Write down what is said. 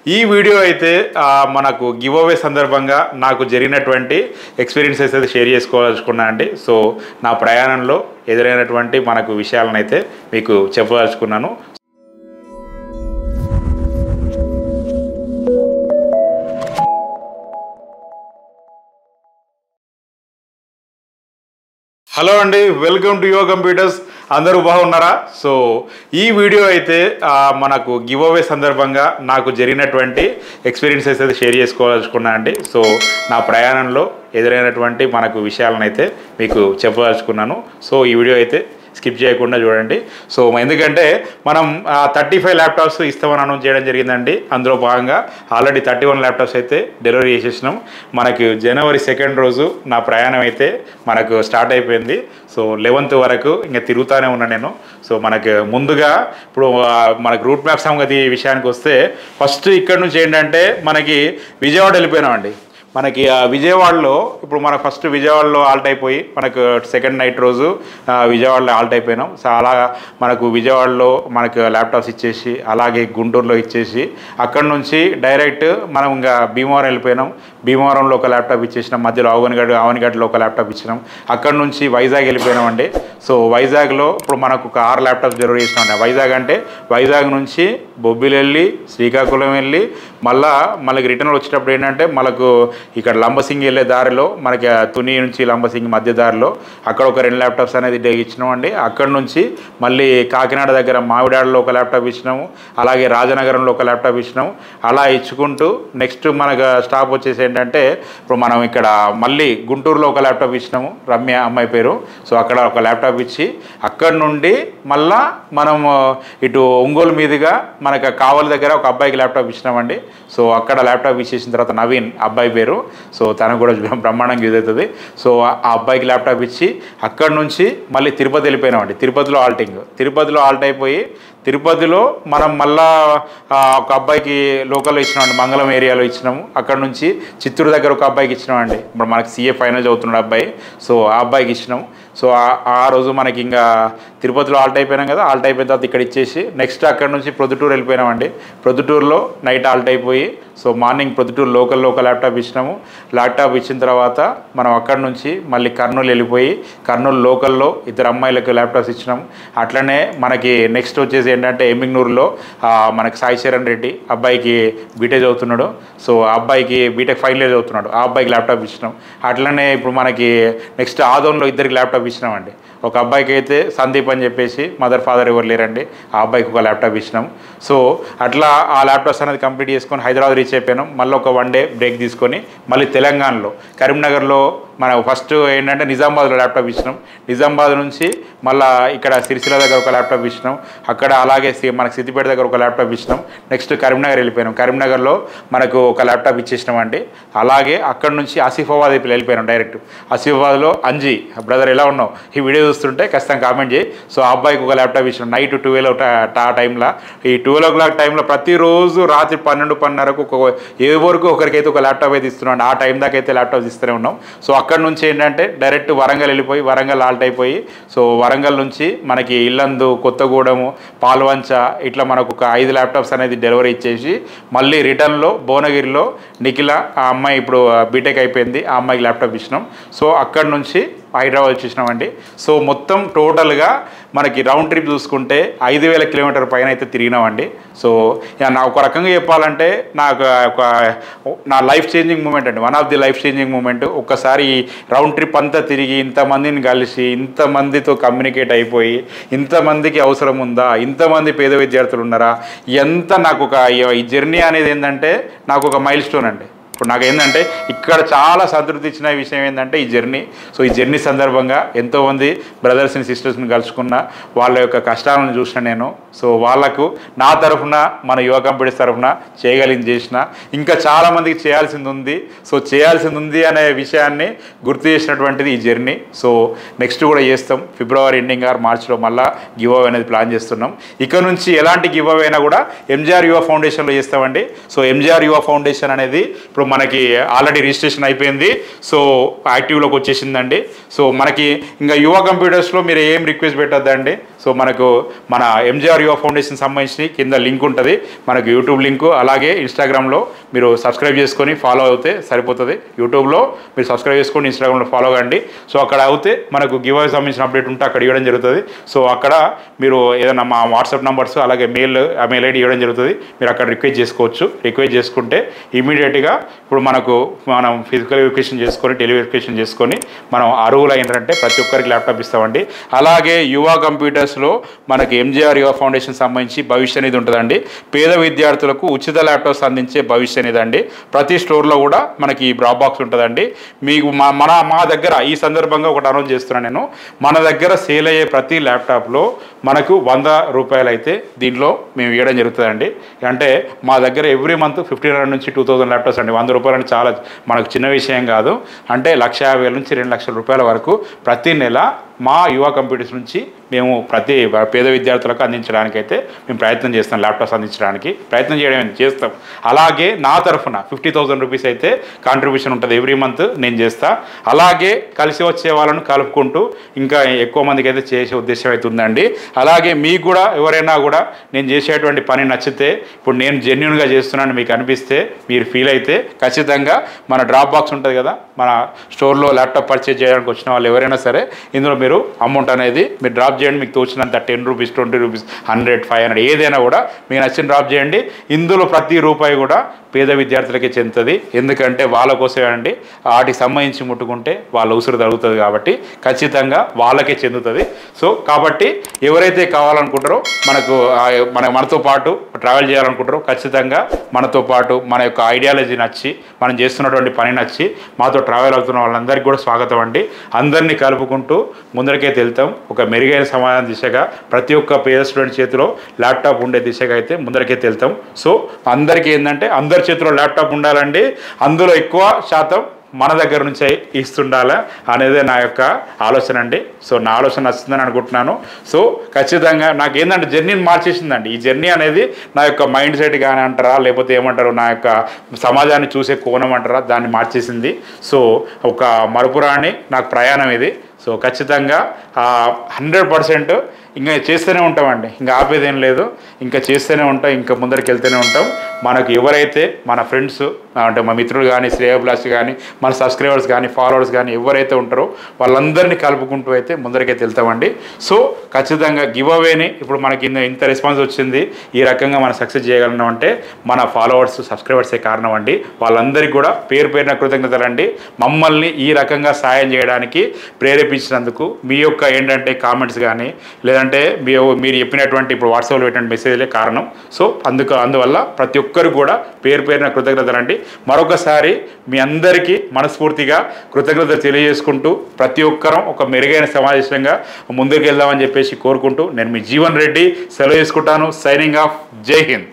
ఈ వీడియో అయితే మనకు గివ్ అవే సందర్భంగా నాకు జరిగినటువంటి ఎక్స్పీరియన్సెస్ అయితే షేర్ చేసుకోవాలనుకున్నా అండి. సో నా ప్రయాణంలో ఎదురైనటువంటి మనకు విషయాలను అయితే మీకు చెప్పదలుచుకున్నాను. హలో అండి, వెల్కమ్ టు యువర్ కంప్యూటర్స్. అందరూ బాగున్నారా? సో ఈ వీడియో అయితే మనకు గివ్ అవే సందర్భంగా నాకు జరిగినటువంటి ఎక్స్పీరియన్సెస్ అయితే షేర్ చేసుకోవాలనుకున్నా అండి. సో నా ప్రయాణంలో ఎదురైనటువంటి మనకు విషయాలను అయితే మీకు చెప్పదలుచుకున్నాను. సో ఈ వీడియో అయితే స్కిప్ చేయకుండా చూడండి. సో ఎందుకంటే మనం 35 ల్యాప్టాప్స్ ఇస్తామని అనౌన్స్ చేయడం జరిగిందండి. అందులో భాగంగా ఆల్రెడీ 31 ల్యాప్టాప్స్ అయితే డెలివరీ చేసేసినాం. మనకు జనవరి 2 రోజు నా ప్రయాణం అయితే మనకు స్టార్ట్ అయిపోయింది. సో 11th వరకు ఇంకా తిరుగుతూనే ఉన్నా నేను. సో మనకు ముందుగా ఇప్పుడు మనకు రూట్ మ్యాప్ సంగతి విషయానికి వస్తే ఫస్ట్ ఇక్కడ నుంచి ఏంటంటే మనకి విజయవాడ వెళ్ళిపోయినామండి. మనకి విజయవాడలో ఇప్పుడు మనకు ఫస్ట్ విజయవాడలో ఆల్ట్ అయిపోయి మనకు సెకండ్ నైట్ రోజు విజయవాడలో ఆల్ట్ అయిపోయినాం. సో అలా మనకు విజయవాడలో మనకు ల్యాప్టాప్స్ ఇచ్చేసి అలాగే గుంటూరులో ఇచ్చేసి అక్కడ నుంచి డైరెక్ట్ మనం ఇంకా భీమవరం వెళ్ళిపోయినాం. భీమవరంలో ఒక ల్యాప్టాప్ ఇచ్చేసినాం, మధ్యలో ఆవనిగడ్డలో ఒక ల్యాప్టాప్ ఇచ్చినాం. అక్కడ నుంచి వైజాగ్ వెళ్ళిపోయినామండి. సో వైజాగ్లో ఇప్పుడు మనకు ఒక 6 ల్యాప్టాప్స్ డెలివరీ చేసినామండి. వైజాగ్ అంటే వైజాగ్ నుంచి బొబ్బిలి వెళ్ళి శ్రీకాకుళం వెళ్ళి మళ్ళీ రిటర్న్ వచ్చేటప్పుడు ఏంటంటే మనకు ఇక్కడ లంబసింగి వెళ్ళే దారిలో మనకి తుని నుంచి లంబసింగి మధ్య దారిలో అక్కడ ఒక 2 ల్యాప్టాప్స్ అనేది ఇచ్చినామండి. అక్కడ నుంచి మళ్ళీ కాకినాడ దగ్గర మావిడాడలో ఒక ల్యాప్టాప్ ఇచ్చినాము, అలాగే రాజనగరంలో ఒక ల్యాప్టాప్ ఇచ్చినాము. అలా ఇచ్చుకుంటూ నెక్స్ట్ మనకు స్టాప్ వచ్చేసి ఏంటంటే ఇప్పుడు మనం ఇక్కడ మళ్ళీ గుంటూరులో ఒక ల్యాప్టాప్ ఇచ్చినాము, రమ్య అమ్మాయి పేరు. సో అక్కడ ఒక ల్యాప్టాప్ ఇచ్చి అక్కడ నుండి మళ్ళా మనం ఇటు ఒంగోలు మీదుగా మనకు కావలి దగ్గర ఒక అబ్బాయికి ల్యాప్టాప్ ఇచ్చినామండి. సో అక్కడ ల్యాప్టాప్ ఇచ్చేసిన తర్వాత నవీన్ అబ్బాయి పేరు. సో తనకు కూడా బ్రహ్మాండంగా యూజ్ అవుతుంది. సో ఆ అబ్బాయికి ల్యాప్టాప్ ఇచ్చి అక్కడ నుంచి మళ్ళీ తిరుపతి వెళ్ళిపోయినామండి. తిరుపతిలో ఆల్ట్ అయిపోయి తిరుపతిలో మనం మళ్ళా ఒక అబ్బాయికి లోకల్లో ఇచ్చినామండి, మంగళం ఏరియాలో ఇచ్చినాము. అక్కడ నుంచి చిత్తూరు దగ్గర ఒక అబ్బాయికి ఇచ్చినామండి. ఇప్పుడు మనకి CA ఫైనల్ చదువుతున్నాడు అబ్బాయి. సో ఆ అబ్బాయికి ఇచ్చినాము. సో ఆ రోజు మనకి ఇంకా తిరుపతిలో ఆల్ట్ అయిపోయినాం కదా, ఆల్ట్ అయిపోయిన తర్వాత ఇక్కడ ఇచ్చేసి నెక్స్ట్ అక్కడ నుంచి ప్రొద్దుటూరు వెళ్ళిపోయినామండి. ప్రొద్దుటూరులో నైట్ ఆల్ట్ అయిపోయి సో మార్నింగ్ ప్రొద్దుటూరు లోకల్లో ఒక ల్యాప్టాప్ ఇచ్చినాము. ల్యాప్టాప్ ఇచ్చిన తర్వాత మనం అక్కడ నుంచి మళ్ళీ కర్నూలు వెళ్ళిపోయి కర్నూలు లోకల్లో 2 అమ్మాయిలకు ల్యాప్టాప్స్ ఇచ్చినాము. అట్లనే మనకి నెక్స్ట్ వచ్చేసి ఏంటంటే ఎమ్మిగ్నూరులో మనకి సాయి చరణ్ రెడ్డి అబ్బాయికి బీటెక్ చదువుతున్నాడు. సో ఆ అబ్బాయికి బీటెక్ ఫైనల్ ఇయర్ చదువుతున్నాడు, ఆ అబ్బాయికి ల్యాప్టాప్ ఇచ్చినాం. అట్లనే ఇప్పుడు మనకి నెక్స్ట్ ఆదోన్లో 2 ల్యాప్టాప్ ఇచ్చినామండి. ఒక అబ్బాయికి అయితే సందీప్ అని చెప్పేసి మదర్ ఫాదర్ ఎవరు లేరండి, ఆ అబ్బాయికి ఒక ల్యాప్టాప్ ఇచ్చినాం. సో అట్లా ఆ ల్యాప్టాప్స్ అనేది కంప్లీట్ చేసుకొని హైదరాబాద్ రీచ్ అయిపోయినాం. మళ్ళీ ఒక 1 డే బ్రేక్ తీసుకొని మళ్ళీ తెలంగాణలో కరీంనగర్లో మనం ఫస్ట్ ఏంటంటే నిజామాబాద్లో ల్యాప్టాప్ ఇచ్చినాం. నిజామాబాద్ నుంచి మళ్ళీ ఇక్కడ సిరిసిల్ల దగ్గర ఒక ల్యాప్టాప్ ఇచ్చినాం. అక్కడ అలాగే మనకు సిద్దిపేట దగ్గర ఒక ల్యాప్టాప్ ఇచ్చినాం. నెక్స్ట్ కరీంనగర్ వెళ్ళిపోయినాం. కరీంనగర్లో మనకు ఒక ల్యాప్టాప్ ఇచ్చేసినామండి. అలాగే అక్కడ నుంచి ఆసిఫాబాద్ వెళ్ళిపోయినాం డైరెక్ట్. ఆసిఫాబాద్లో అంజీ బ్రదర్ ఎలా ఉన్నావు, ఈ వీడియో చూస్తుంటే ఖచ్చితంగా కామెంట్ చేయి. సో ఆ అబ్బాయికి ఒక ల్యాప్టాప్ ఇచ్చినాం. నైట్ 12 ఆ టైంలో, ఈ 12 o'clock టైంలో ప్రతిరోజు రాత్రి 12-12:30కు ఎవరికి ఒకరికైతే ఒక ల్యాప్టాప్ అయితే ఇస్తున్నాం. ఆ టైం దాకా అయితే ల్యాప్టాప్స్ ఇస్తూనే ఉన్నాం. సో అక్కడ నుంచి ఏంటంటే డైరెక్ట్ వరంగల్ వెళ్ళిపోయి వరంగల్ ఆల్ట్ అయిపోయి సో వరంగల్ నుంచి మనకి ఇల్లందు, కొత్తగూడెము, పాల్వంచ ఇట్లా మనకు ఒక 5 ల్యాప్టాప్స్ అనేది డెలివరీ ఇచ్చేసి మళ్ళీ రిటర్న్లో భువనగిరిలో నిఖిల ఆ అమ్మాయి ఇప్పుడు బీటెక్ అయిపోయింది, ఆ అమ్మాయికి ల్యాప్టాప్ ఇచ్చినాం. సో అక్కడ నుంచి హైదరాబాద్ వచ్చేసినామండి. సో మొత్తం టోటల్గా మనకి రౌండ్ ట్రిప్ చూసుకుంటే 5,000 కిలోమీటర్ పైన అయితే తిరిగినామండి. సో నా ఒక రకంగా చెప్పాలంటే నాకు నా లైఫ్ చేంజింగ్ మూమెంట్ అండి, one of the life changing moment. ఒక్కసారి రౌండ్ ట్రిప్ అంతా తిరిగి ఇంతమందిని కలిసి ఇంతమందితో కమ్యూనికేట్ అయిపోయి ఇంతమందికి అవసరం ఉందా, ఇంతమంది పేద విద్యార్థులు ఉన్నారా, ఎంత నాకు ఈ జర్నీ అనేది ఏంటంటే నాకు ఒక మైల్ స్టోన్ అండి. ఇప్పుడు నాకు ఏంటంటే ఇక్కడ చాలా సంతృప్తి ఇచ్చిన విషయం ఏంటంటే ఈ జర్నీ. సో ఈ జర్నీ సందర్భంగా ఎంతోమంది బ్రదర్స్ని సిస్టర్స్ని కలుసుకున్న, వాళ్ళ యొక్క కష్టాలను చూసిన నేను. సో వాళ్ళకు నా తరఫున మన యువ కంపెనీస్ తరఫున చేయగలిగింది చేసిన, ఇంకా చాలామందికి చేయాల్సింది ఉంది. సో చేయాల్సింది ఉంది అనే విషయాన్ని గుర్తు చేసినటువంటిది ఈ జర్నీ. సో నెక్స్ట్ కూడా చేస్తాం. ఫిబ్రవరి ఎండింగ్ ఆర్ మార్చ్లో మళ్ళీ గివ్ అవే అనేది ప్లాన్ చేస్తున్నాం. ఇక్కడ నుంచి ఎలాంటి గివ్ అవే అయినా కూడా ఎంజీఆర్ యువ ఫౌండేషన్లో చేస్తామండి. సో ఎంజీఆర్ యువ ఫౌండేషన్ అనేది ఇప్పుడు మనకి ఆల్రెడీ రిజిస్ట్రేషన్ అయిపోయింది. సో యాక్టివ్లోకి వచ్చేసిందండి. సో మనకి ఇంకా యువ కంప్యూటర్స్లో మీరు ఏం రిక్వెస్ట్ పెట్టద్దండి. సో మనకు మన ఎంజీఆర్ యువ ఫౌండేషన్ సంబంధించి కింద లింక్ ఉంటుంది, మనకు యూట్యూబ్ లింకు, అలాగే ఇన్స్టాగ్రామ్లో మీరు సబ్స్క్రైబ్ చేసుకొని ఫాలో అవుతే సరిపోతుంది. యూట్యూబ్లో మీరు సబ్స్క్రైబ్ చేసుకొని ఇన్స్టాగ్రామ్లో ఫాలో కండి. సో అక్కడ అవుతే మనకు గివ్ అవే సంబంధించిన అప్డేట్ ఉంటే అక్కడ ఇవ్వడం జరుగుతుంది. సో అక్కడ మీరు ఏదైనా మా వాట్సాప్ నెంబర్స్ అలాగే మెయిల్ ఐడి ఇవ్వడం జరుగుతుంది. మీరు అక్కడ రిక్వెస్ట్ చేసుకోవచ్చు. రిక్వెస్ట్ చేసుకుంటే ఇమీడియట్గా ఇప్పుడు మనం ఫిజికల్ వెరిఫికేషన్ చేసుకొని టెలివెరిఫికేషన్ చేసుకొని మనం అర్హులు అయినారంటే ప్రతి ఒక్కరికి ల్యాప్టాప్ ఇస్తామండి. అలాగే యువ కంప్యూటర్స్లో మనకి ఎంజీఆర్ యువ ఫౌండేషన్ సంబంధించి భవిష్య నిధి ఉంటుందండి. పేద విద్యార్థులకు ఉచిత ల్యాప్టాప్స్ అందించే భవిష్య నిధి అండి. ప్రతి స్టోర్లో కూడా మనకి ఈ డ్రాప్ బాక్స్ ఉంటుందండి. మీకు మా దగ్గర ఈ సందర్భంగా ఒకటి అనౌన్స్ చేస్తున్నాను నేను. మన దగ్గర సేల్ అయ్యే ప్రతి ల్యాప్టాప్లో మనకు 100 రూపాయలు అయితే దీంట్లో మేము ఇవ్వడం జరుగుతుందండి. అంటే మా దగ్గర ఎవ్రీ మంత్ 1500 నుంచి 2000 ల్యాప్టాప్స్ అండి. 100 రూపాయలు అంటే చాలా మనకు చిన్న విషయం కాదు. అంటే 1,50,000 నుంచి 2,00,000 రూపాయల వరకు ప్రతి నెల మా యువ కంప్యూటర్స్ నుంచి మేము ప్రతి పేద విద్యార్థులకు అందించడానికైతే మేము ప్రయత్నం చేస్తాం. ల్యాప్టాప్స్ అందించడానికి ప్రయత్నం చేస్తాం. అలాగే నా తరఫున 50,000 రూపీస్ అయితే కాంట్రిబ్యూషన్ ఉంటుంది ఎవ్రీ మంత్ నేను చేస్తా. అలాగే కలిసి వచ్చే వాళ్ళను కలుపుకుంటూ ఇంకా ఎక్కువ మందికి అయితే చేసే ఉద్దేశం అయితే ఉందండి. అలాగే మీకు కూడా ఎవరైనా కూడా నేను చేసేటువంటి పని నచ్చితే, ఇప్పుడు నేను జెన్యున్గా చేస్తున్నాను మీకు అనిపిస్తే, మీరు ఫీల్ అయితే ఖచ్చితంగా మన డ్రాప్ బాక్స్ ఉంటుంది కదా, మన స్టోర్లో ల్యాప్టాప్ పర్చేజ్ చేయడానికి వచ్చిన వాళ్ళు ఎవరైనా సరే ఇందులో మీరు అమౌంట్ అనేది మీరు డ్రాప్ చేయండి. మీకు తోచినంత 10 రూపీస్ 20 రూపీస్ 100 500 ఏదైనా కూడా మీకు నచ్చిన డ్రాప్ చేయండి. ఇందులో ప్రతి రూపాయి కూడా పేద విద్యార్థులకే చెందుతుంది. ఎందుకంటే వాళ్ళ కోసమే అండి. వాటికి సంబంధించి ముట్టుకుంటే వాళ్ళ ఉసురు తగ్గుతుంది కాబట్టి ఖచ్చితంగా వాళ్ళకే చెందుతుంది. సో కాబట్టి ఎవరైతే కావాలనుకుంటారో మనతో పాటు ట్రావెల్ చేయాలనుకుంటారో ఖచ్చితంగా మనతో పాటు మన యొక్క ఐడియాలజీ నచ్చి మనం చేస్తున్నటువంటి పని నచ్చి మాతో ట్రావెల్ అవుతున్న వాళ్ళందరికీ కూడా స్వాగతం అండి. అందరినీ కలుపుకుంటూ ముందరికైతే వెళ్తాం. ఒక మెరుగైన సమాధానం దిశగా ప్రతి ఒక్క పేద స్టూడెంట్ చేతిలో ల్యాప్టాప్ ఉండే దిశగా అయితే ముందరికైతే వెళ్తాం. సో అందరికీ ఏంటంటే అందరి చేతిలో ల్యాప్టాప్ ఉండాలండి. అందులో ఎక్కువ శాతం మన దగ్గర నుంచి ఇస్తుండాలా అనేదే నా యొక్క ఆలోచన అండి. సో నా ఆలోచన నచ్చుతుందని అనుకుంటున్నాను. సో ఖచ్చితంగా నాకు ఏంటంటే జర్నీని మార్చేసిందండి. ఈ జర్నీ అనేది నా యొక్క మైండ్ సెట్ కానీ అంటారా, లేకపోతే ఏమంటారు, నా యొక్క సమాజాన్ని చూసే కోణం అంటారా, దాన్ని మార్చేసింది. సో ఒక మరపురాని నాకు ప్రయాణం ఇది. సో ఖచ్చితంగా 100% ఇంకా చేస్తూనే ఉంటామండి. ఇంకా ఆపేదేం లేదు, ఇంకా చేస్తూనే ఉంటాం, ఇంకా ముందరికి వెళ్తూనే ఉంటాం. మనకు ఎవరైతే మన ఫ్రెండ్స్ అంటే మా మిత్రులు కానీ, శ్రేయోభిలాషి కానీ, మన సబ్స్క్రైబర్స్ కానీ, ఫాలోవర్స్ కానీ ఎవరైతే ఉంటారో వాళ్ళందరినీ కలుపుకుంటూ అయితే ముందరికైతే వెళ్తామండి. సో ఖచ్చితంగా గివ్ అవేని ఇప్పుడు మనకి ఇంత రెస్పాన్స్ వచ్చింది, ఈ రకంగా మనం సక్సెస్ చేయగలం అంటే మన ఫాలోవర్స్ సబ్స్క్రైబర్సే కారణం అండి. వాళ్ళందరికీ కూడా పేరున కృతజ్ఞతలు అండి. మమ్మల్ని ఈ రకంగా సాయం చేయడానికి ప్రేరేపించినందుకు మీ యొక్క ఏంటంటే కామెంట్స్ కానీ, లేదంటే మీరు చెప్పినటువంటి ఇప్పుడు వాట్సాప్లో పెట్టిన మెసేజ్లే కారణం. సో అందువల్ల ప్రతి ఒక్కరు కూడా పేరున కృతజ్ఞతలు అండి. మరొకసారి మీ అందరికీ మనస్ఫూర్తిగా కృతజ్ఞతలు తెలియజేసుకుంటూ ప్రతి ఒక్కరం ఒక మెరుగైన సమావేశంగా ముందుకు వెళ్దామని చెప్పేసి కోరుకుంటూ నేను మీ జీవన్ రెడ్డి సెలవు చేసుకుంటాను. Signing off. జై హింద్.